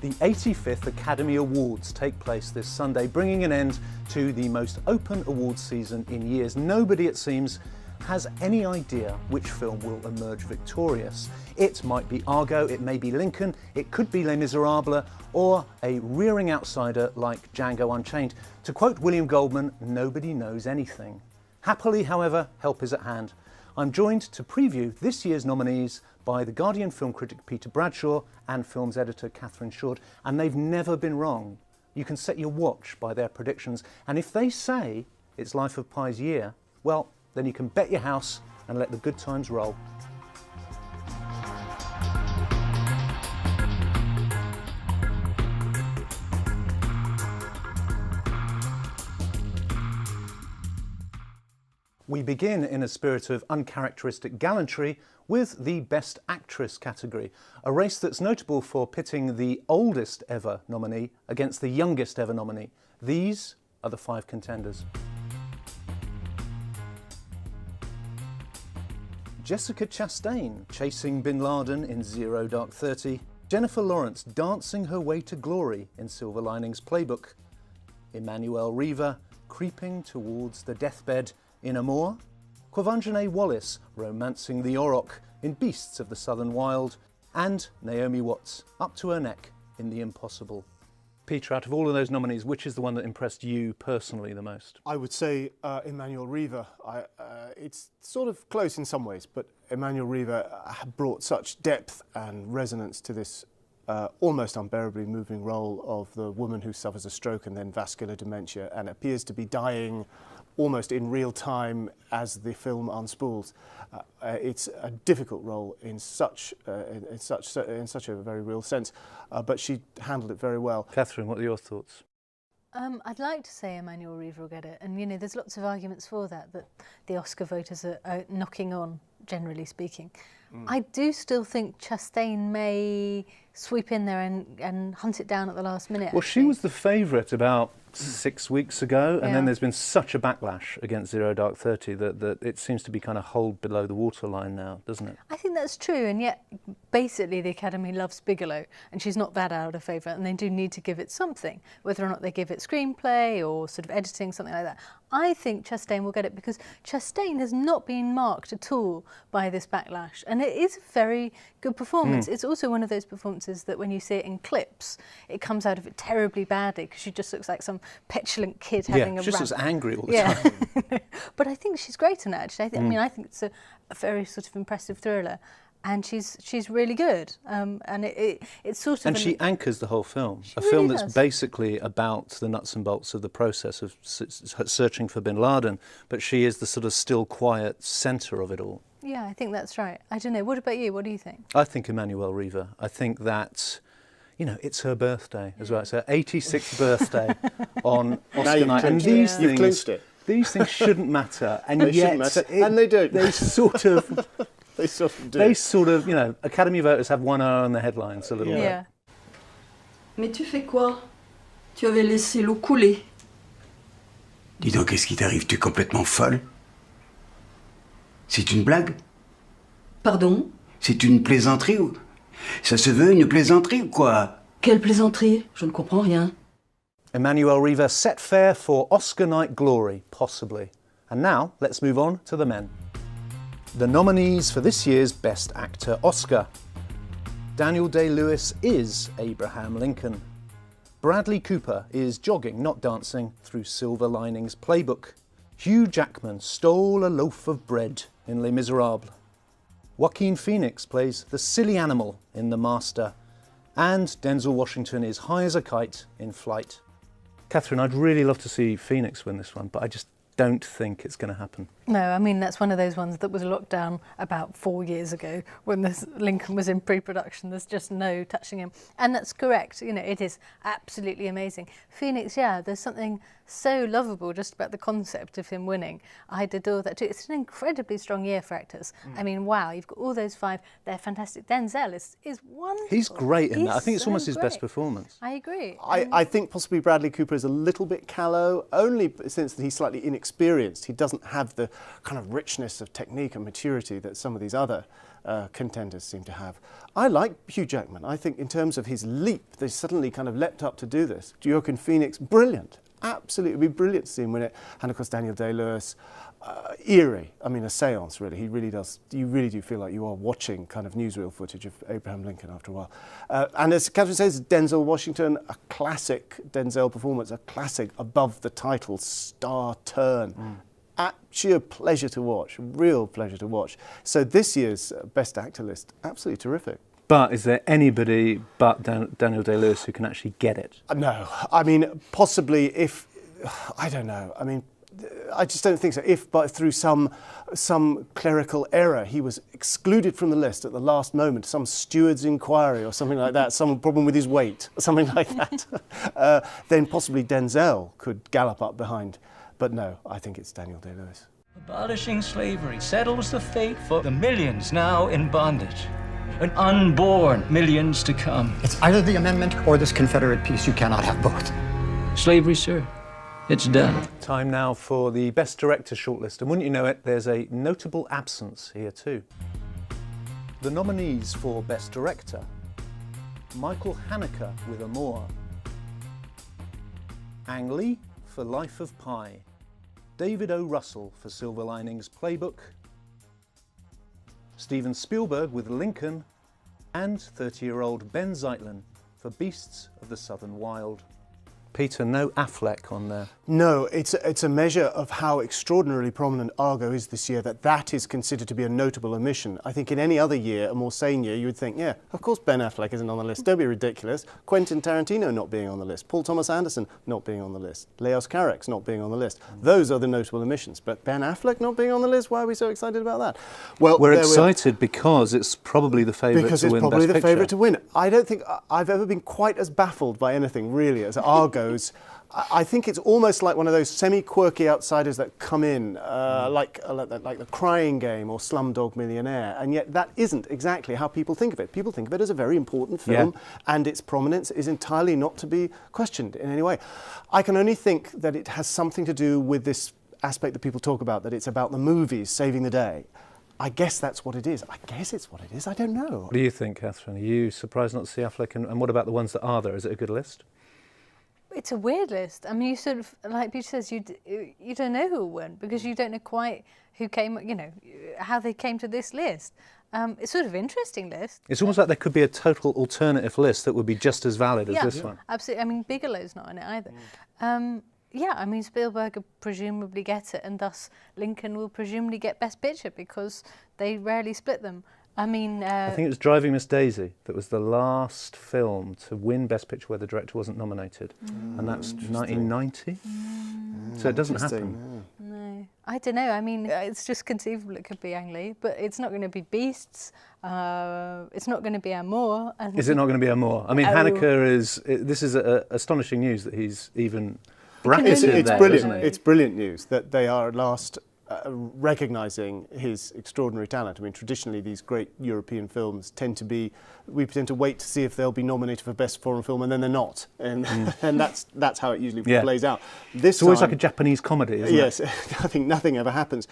The 85th Academy Awards take place this Sunday, bringing an end to the most open awards season in years. Nobody, it seems, has any idea which film will emerge victorious. It might be Argo, it may be Lincoln, it could be Les Miserables, or a rearing outsider like Django Unchained. To quote William Goldman, nobody knows anything. Happily, however, help is at hand. I'm joined to preview this year's nominees by The Guardian film critic Peter Bradshaw and films editor Catherine Short, and they've never been wrong. You can set your watch by their predictions, and if they say it's Life of Pi's year, well, then you can bet your house and let the good times roll. We begin in a spirit of uncharacteristic gallantry with the Best Actress category, a race that's notable for pitting the oldest ever nominee against the youngest ever nominee. These are the 5 contenders. Jessica Chastain chasing Bin Laden in Zero Dark 30, Jennifer Lawrence dancing her way to glory in Silver Linings Playbook, Emmanuelle Riva creeping towards the deathbed in Amour, Quvenzhané Wallis romancing the Auroch in Beasts of the Southern Wild, and Naomi Watts up to her neck in The Impossible. Peter, out of all of those nominees, which is the one that impressed you personally the most? I would say Emmanuelle Riva. It's sort of close in some ways, but Emmanuelle Riva brought such depth and resonance to this almost unbearably moving role of the woman who suffers a stroke and then vascular dementia and appears to be dying almost in real time as the film unspools. It's a difficult role in such a very real sense, but she handled it very well. Catherine, what are your thoughts? I'd like to say Emmanuelle Riva will get it, and you know, there's lots of arguments for that the Oscar voters are knocking on, generally speaking. I do still think Chastain may sweep in there and hunt it down at the last minute. Well, she was the favourite about 6 weeks ago, and then there's been such a backlash against Zero Dark 30 that it seems to be kind of holed below the waterline now, doesn't it? I think that's true, and yet basically the Academy loves Bigelow, and she's not that out of favour, and they do need to give it something, whether or not they give it screenplay or sort of editing, something like that. I think Chastain will get it because Chastain has not been marked at all by this backlash, and it is a very good performance. It's also one of those performances that when you see it in clips, it comes out of it terribly badly because she just looks like some petulant kid having a just rant. as angry all the time. But I think she's great in it, actually. I mean, I think it's a very sort of impressive thriller, and she's really good. And it's sort of... And she anchors the whole film. A really film that's does. basically about the nuts and bolts of the process of searching for Bin Laden, but she is the sort of still quiet centre of it all. Yeah, I think that's right. I don't know. What about you? What do you think? I think Emmanuelle Riva. I think that, you know, it's her birthday as well. It's her 86th birthday on Oscar night. And these things shouldn't matter. And they yet, shouldn't matter. And they don't. They sort of... They sort of do. They sort of, you know, Academy voters have one eye on the headlines a little bit. Yeah. Mais tu fais quoi? Tu avais laissé l'eau couler. Dis donc, qu'est-ce qui t'arrive? Tu es complètement folle? C'est une blague? Pardon? C'est une plaisanterie ou... Ça se veut une plaisanterie ou quoi? Quelle plaisanterie? Je ne comprends rien. Emmanuelle Riva set fair for Oscar night glory, possibly. And now, let's move on to the men. The nominees for this year's Best Actor Oscar. Daniel Day-Lewis is Abraham Lincoln. Bradley Cooper is jogging, not dancing, through Silver Linings Playbook. Hugh Jackman stole a loaf of bread in Les Miserables. Joaquin Phoenix plays the silly animal in The Master. And Denzel Washington is high as a kite in Flight. Catherine, I'd really love to see Phoenix win this one, but I just don't think it's going to happen. No, I mean, that's one of those ones that was locked down about 4 years ago when this Lincoln was in pre-production. There's just no touching him. And that's correct. You know, it is absolutely amazing. Phoenix, yeah, there's something so lovable just about the concept of him winning. I'd adore that too. It's an incredibly strong year for actors. I mean, wow, you've got all those 5. They're fantastic. Denzel is wonderful. He's great in that. I think it's so almost his best great. performance. I agree. I think possibly Bradley Cooper is a little bit callow, only since he's slightly inexperienced inexperienced. He doesn't have the kind of richness of technique and maturity that some of these other contenders seem to have. I like Hugh Jackman. I think in terms of his leap, they suddenly kind of leapt up to do this. Joaquin Phoenix, brilliant. Absolutely brilliant to see him win it. And of course Daniel Day-Lewis, eerie. I mean, a séance, really. He really does. You really do feel like you are watching kind of newsreel footage of Abraham Lincoln after a while. And as Catherine says, Denzel Washington, a classic Denzel performance, a classic above the title star turn. Sheer pleasure to watch, real pleasure to watch. So this year's Best Actor list, absolutely terrific. But is there anybody but Daniel Day-Lewis who can actually get it? No. I mean, possibly if... I don't know. I mean, I just don't think so. If, but through some clerical error, he was excluded from the list at the last moment, some steward's inquiry or something like that, some problem with his weight, or something like that, then possibly Denzel could gallop up behind. But no, I think it's Daniel Day-Lewis. Abolishing slavery settles the fate for the millions now in bondage. An unborn millions to come. It's either the amendment or this Confederate peace. You cannot have both. Slavery, sir. It's done. Time now for the Best Director shortlist, and wouldn't you know it, there's a notable absence here too. The nominees for Best Director: Michael Haneke with Amour, Ang Lee for Life of Pi, David O. Russell for Silver Linings Playbook, Steven Spielberg with Lincoln, and 30-year-old Ben Zeitlin for Beasts of the Southern Wild. Peter, no Affleck on there. No, it's a measure of how extraordinarily prominent Argo is this year that is considered to be a notable omission. I think in any other year, a more sane year, you would think, yeah, of course Ben Affleck isn't on the list. Don't be ridiculous. Quentin Tarantino not being on the list. Paul Thomas Anderson not being on the list. Leos Carax not being on the list. Those are the notable omissions. But Ben Affleck not being on the list, why are we so excited about that? Well, we're excited because it's probably the favourite to win Best Picture. Because it's probably the favourite to win. I don't think I've ever been quite as baffled by anything, really, as Argo. I think it's almost like one of those semi-quirky outsiders that come in, like The Crying Game or Slumdog Millionaire, and yet that isn't exactly how people think of it. People think of it as a very important film, and its prominence is entirely not to be questioned in any way. I can only think that it has something to do with this aspect that people talk about, that it's about the movies saving the day. I guess that's what it is. I guess it's what it is. I don't know. What do you think, Catherine? Are you surprised not to see Affleck? And what about the ones that are there? Is it a good list? It's a weird list. I mean, you sort of, like Peter says, you don't know who will win because you don't know quite who came, you know, how they came to this list. It's sort of an interesting list. It's almost like there could be a total alternative list that would be just as valid as this one. Absolutely. I mean, Bigelow's not in it either. Yeah, I mean, Spielberg will presumably get it, and thus Lincoln will presumably get Best Picture because they rarely split them. I mean... I think it was Driving Miss Daisy that was the last film to win Best Picture where the director wasn't nominated. And that's 1990. So it doesn't happen. No. I don't know. I mean, it's just conceivable it could be Ang Lee, but it's not going to be Beasts. It's not going to be Amour. Is it not going to be Amour? I mean, Haneke is... This is astonishing news that he's even bracketed it's there, brilliant. isn't it? It's brilliant news that they are at last... recognising his extraordinary talent. I mean, traditionally these great European films tend to wait to see if they'll be nominated for Best Foreign Film, and then they're not. And and that's how it usually plays out. It's always like a Japanese comedy, isn't it? Yes, nothing ever happens.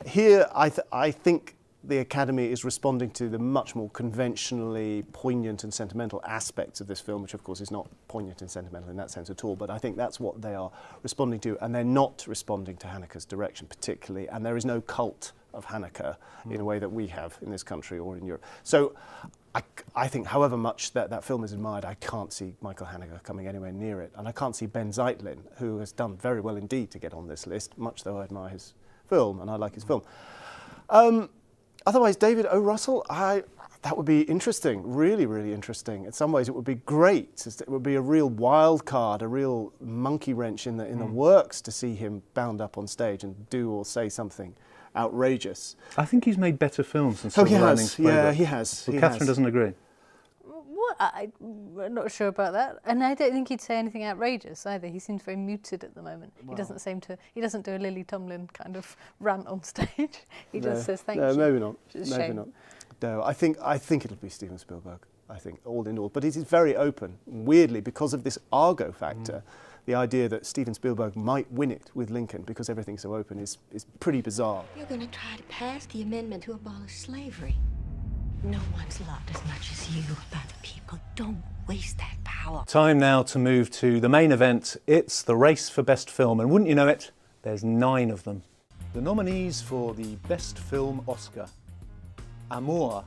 Here, I think the Academy is responding to the much more conventionally poignant and sentimental aspects of this film, which of course is not poignant and sentimental in that sense at all, but I think that's what they are responding to, and they're not responding to Haneke's direction particularly, and there is no cult of Haneke in a way that we have in this country or in Europe. So I think however much that film is admired, I can't see Michael Haneke coming anywhere near it, and I can't see Ben Zeitlin, who has done very well indeed to get on this list, much though I admire his film and I like his film. Otherwise, David O. Russell, that would be interesting, really, really interesting. In some ways, it would be great. It would be a real wild card, a real monkey wrench in the works to see him bound up on stage and do or say something outrageous. I think he's made better films than Silver Linings Playbook. Yeah, he has. Well, Catherine doesn't agree. What? I'm not sure about that, and I don't think he'd say anything outrageous either. He seems very muted at the moment. Wow. He doesn't seem to. He doesn't do a Lily Tomlin kind of rant on stage. He just says thank you. No, maybe not. Maybe not. No, I think it'll be Steven Spielberg. I think all in all, but it is very open. Weirdly, because of this Argo factor, the idea that Steven Spielberg might win it with Lincoln because everything's so open is pretty bizarre. You're going to try to pass the amendment to abolish slavery. No one's loved as much as you by the people. Don't waste that power. Time now to move to the main event. It's the race for Best Film, and wouldn't you know it, there's 9 of them. The nominees for the Best Film Oscar: Amour,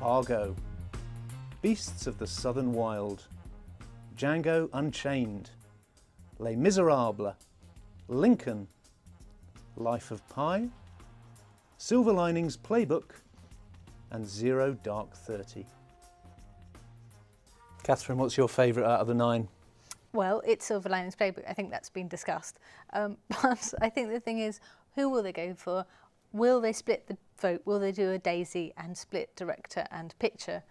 Argo, Beasts of the Southern Wild, Django Unchained, Les Miserables, Lincoln, Life of Pi, Silver Linings Playbook, and Zero Dark 30. Catherine, what's your favourite out of the 9? Well, it's Silver Linings Playbook. I think that's been discussed. But I think the thing is, who will they go for? Will they split the vote? Will they do a daisy and split director and picture?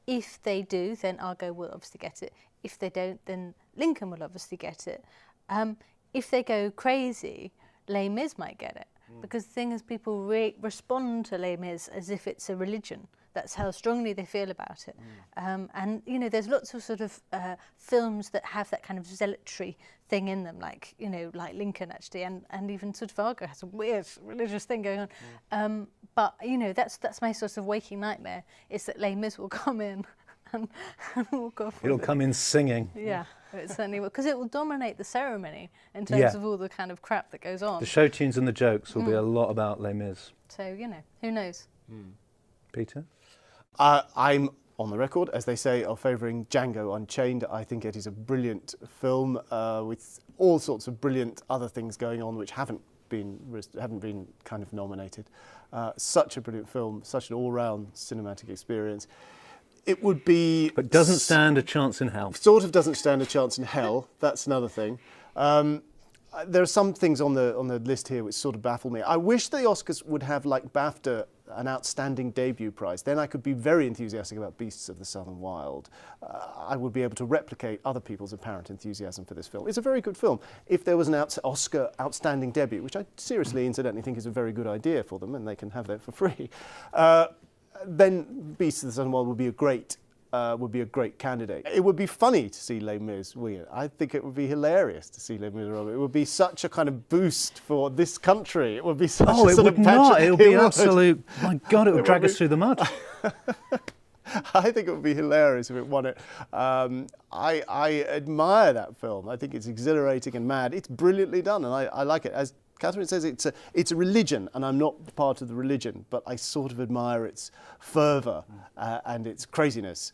If they do, then Argo will obviously get it. If they don't, then Lincoln will obviously get it. If they go crazy, Les Mis might get it. Because the thing is, people respond to Les Mis as if it's a religion. That's how strongly they feel about it. And, you know, there's lots of sort of films that have that kind of zealotry thing in them, like, you know, like Lincoln, actually, and even sort of Argo has a weird religious thing going on. But, you know, that's my sort of waking nightmare, is that Les Mis will come in and walk off. It'll come in singing. Yeah, it certainly will, because it will dominate the ceremony in terms of all the kind of crap that goes on. The show tunes and the jokes will be a lot about Les Mis. So, you know, who knows? Peter? I'm on the record, as they say, of favouring Django Unchained. I think it is a brilliant film with all sorts of brilliant other things going on which haven't been kind of nominated. Such a brilliant film, such an all-round cinematic experience. It would be... But doesn't stand a chance in hell. Sort of doesn't stand a chance in hell. That's another thing. There are some things on the list here which sort of baffle me. I wish the Oscars would have, like BAFTA, an outstanding debut prize. Then I could be very enthusiastic about Beasts of the Southern Wild. I would be able to replicate other people's apparent enthusiasm for this film. It's a very good film. If there was an Oscar outstanding debut, which I seriously, incidentally, think is a very good idea for them, and they can have that for free, then Beasts of the Southern Wild would be a great candidate. It would be funny to see Les Mis win it. I think it would be hilarious to see Les Miserables. It would be such a kind of boost for this country. It would be such a sort of... Oh, it would not. It would be absolute... My God, it would drag us through the mud. I think it would be hilarious if it won it. I admire that film. I think it's exhilarating and mad. It's brilliantly done, and I like it. As Catherine says, it's a religion, and I'm not part of the religion, but I sort of admire its fervour and its craziness.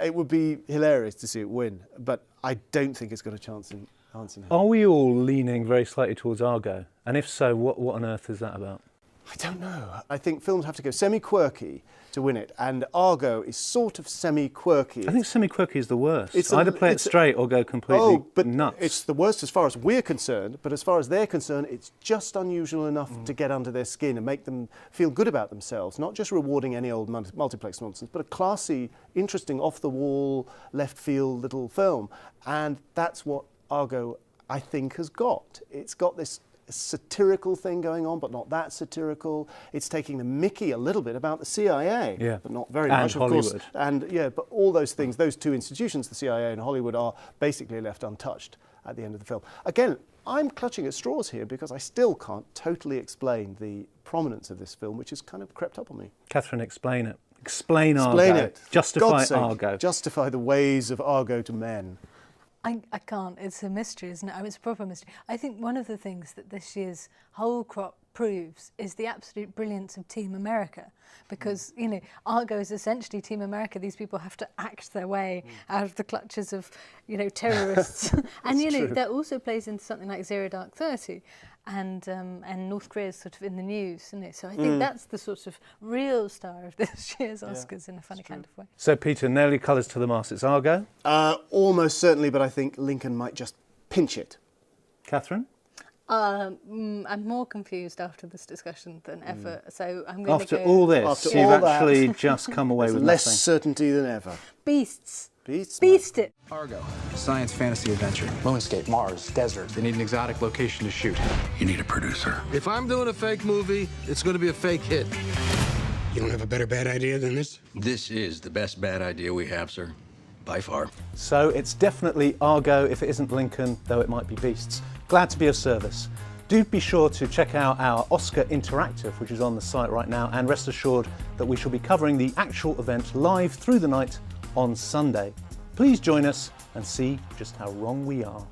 It would be hilarious to see it win, but I don't think it's got a chance in hell. Are we all leaning very slightly towards Argo? And if so, what on earth is that about? I don't know. I think films have to go semi-quirky to win it, and Argo is sort of semi-quirky. I think semi-quirky is the worst. Either play it straight or go completely nuts. It's the worst as far as we're concerned, but as far as they're concerned, it's just unusual enough to get under their skin and make them feel good about themselves, not just rewarding any old multiplex nonsense, but a classy, interesting, off-the-wall, left-field little film. And that's what Argo, I think, has got. It's got this satirical thing going on, but not that satirical. It's taking the mickey a little bit about the CIA, but not very much, of Hollywood. course. And but all those things, those two institutions, the CIA and Hollywood, are basically left untouched at the end of the film. Again, I'm clutching at straws here because I still can't totally explain the prominence of this film, which has kind of crept up on me. Catherine, explain it. Explain Argo. Explain it. Justify God's sake, Argo. Justify the ways of Argo to men. I can't. It's a mystery, isn't it? I mean, it's a proper mystery. I think one of the things that this year's whole crop proves is the absolute brilliance of Team America, because, you know, Argo is essentially Team America. These people have to act their way out of the clutches of, you know, terrorists. And, you know, that also plays into something like Zero Dark 30. And North Korea is sort of in the news, isn't it? So I think that's the sort of real star of this year's Oscars in a funny kind of way. So, Peter, nail your colours to the mast. It's Argo? Almost certainly, but I think Lincoln might just pinch it. Catherine? I'm more confused after this discussion than ever, so I'm going to go... After all this, you've actually just come away with less nothing. certainty than ever. Beasts. Beasts? Beast it. Argo, science fantasy adventure. Moonscape, Mars, desert. They need an exotic location to shoot. You need a producer. If I'm doing a fake movie, it's going to be a fake hit. You don't have a better bad idea than this? This is the best bad idea we have, sir. by far. So it's definitely Argo if it isn't Lincoln, though it might be Beasts. Glad to be of service. Do be sure to check out our Oscar Interactive, which is on the site right now, and rest assured that we shall be covering the actual event live through the night on Sunday. Please join us and see just how wrong we are.